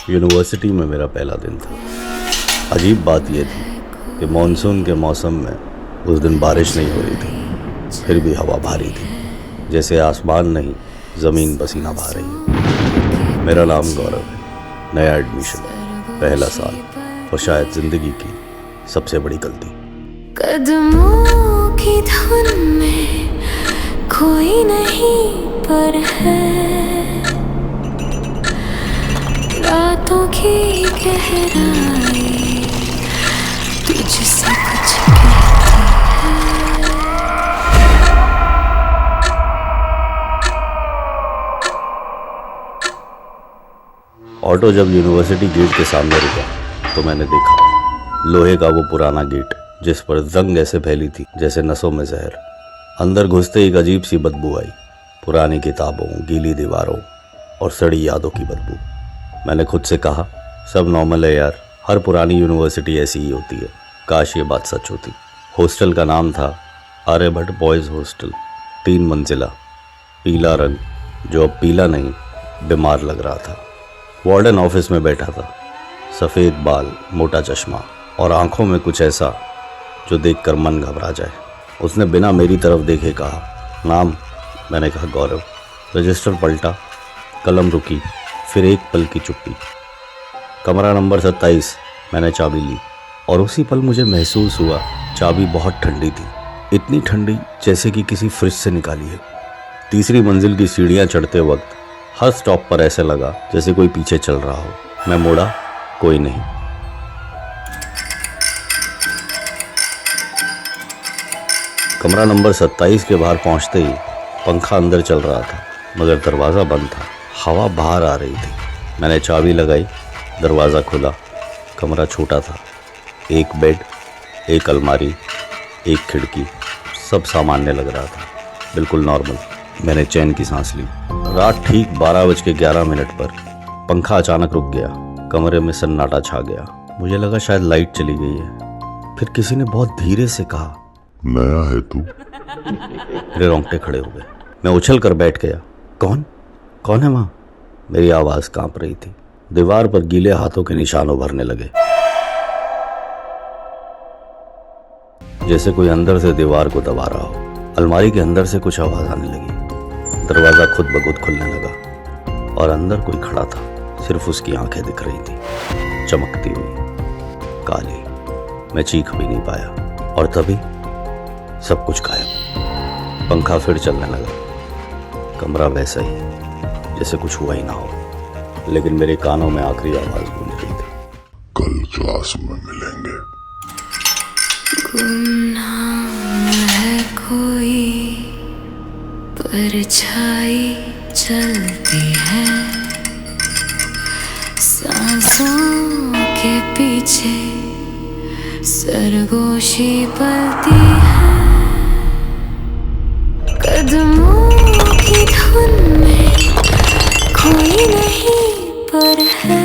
University में मेरा पहला दिन था। अजीब बात यह थी कि मॉनसून के मौसम में उस दिन बारिश नहीं हो रही थी, फिर भी हवा भारी थी, जैसे आसमान नहीं ज़मीन पसीना बहा रही है। मेरा नाम गौरव है, नया एडमिशन, पहला साल और शायद ज़िंदगी की सबसे बड़ी गलती। कदमों की धुन में कोई नहीं पर है, रातों की गहराई तुझसे कुछ कहती है। ऑटो जब यूनिवर्सिटी गेट के सामने रुका तो मैंने देखा लोहे का वो पुराना गेट जिस पर जंग ऐसे फैली थी जैसे नसों में जहर। अंदर घुसते एक अजीब सी बदबू आई, पुरानी किताबों, गीली दीवारों और सड़ी यादों की बदबू। मैंने खुद से कहा, सब नॉर्मल है यार, हर पुरानी यूनिवर्सिटी ऐसी ही होती है। काश ये बात सच होती। हॉस्टल का नाम था आर्यभट्ट बॉयज़ हॉस्टल, 3 मंजिला, पीला रंग जो अब पीला नहीं बीमार लग रहा था। वार्डन ऑफिस में बैठा था, सफ़ेद बाल, मोटा चश्मा और आंखों में कुछ ऐसा जो देखकर मन घबरा जाए। उसने बिना मेरी तरफ देखे कहा, नाम? मैंने कहा गौरव। रजिस्टर पलटा, कलम रुकी, फिर एक पल की चुप्पी। कमरा नंबर 27। मैंने चाबी ली और उसी पल मुझे महसूस हुआ चाबी बहुत ठंडी थी, इतनी ठंडी जैसे कि किसी फ्रिज से निकाली है। तीसरी मंजिल की सीढ़ियाँ चढ़ते वक्त हर स्टॉप पर ऐसे लगा जैसे कोई पीछे चल रहा हो। मैं मुड़ा, कोई नहीं। कमरा नंबर 27 के बाहर पहुंचते ही पंखा अंदर चल रहा था मगर दरवाज़ा बंद था, हवा बाहर आ रही थी। मैंने चाबी लगाई, दरवाज़ा खुला। कमरा छोटा था, एक बेड, एक अलमारी, एक खिड़की, सब सामान्य लग रहा था, बिल्कुल नॉर्मल। मैंने चैन की सांस ली। रात ठीक 12:11 पर पंखा अचानक रुक गया, कमरे में सन्नाटा छा गया। मुझे लगा शायद लाइट चली गई है। फिर किसी ने बहुत धीरे से कहा, नया है तू? मेरे रोंगटे खड़े हो गए। मैं उछल कर बैठ गया। कौन है वहाँ? मेरी आवाज़ कांप रही थी। दीवार पर गीले हाथों के निशान उभरने लगे, जैसे कोई अंदर से दीवार को दबा रहा हो। अलमारी के अंदर से कुछ आवाज़ आने लगी। दरवाज़ा खुद ब खुद खुलने लगा और अंदर कोई खड़ा था। सिर्फ उसकी आंखें दिख रही थी, चमकती हुई, काली। मैं चीख भी नहीं पाया और तभी सब कुछ गायब। पंखा फिर चलने लगा। कमरा वैसा ही जैसे कुछ हुआ ही ना हो, लेकिन मेरे कानों में आखिरी आवाज गूंज रही थी, कल क्लास में मिलेंगे। गुमनाम है कोई, परछाई चलती है, सांसों के पीछे सरगोशी पलती है। कदमों की धुन में कोई नहीं पर है,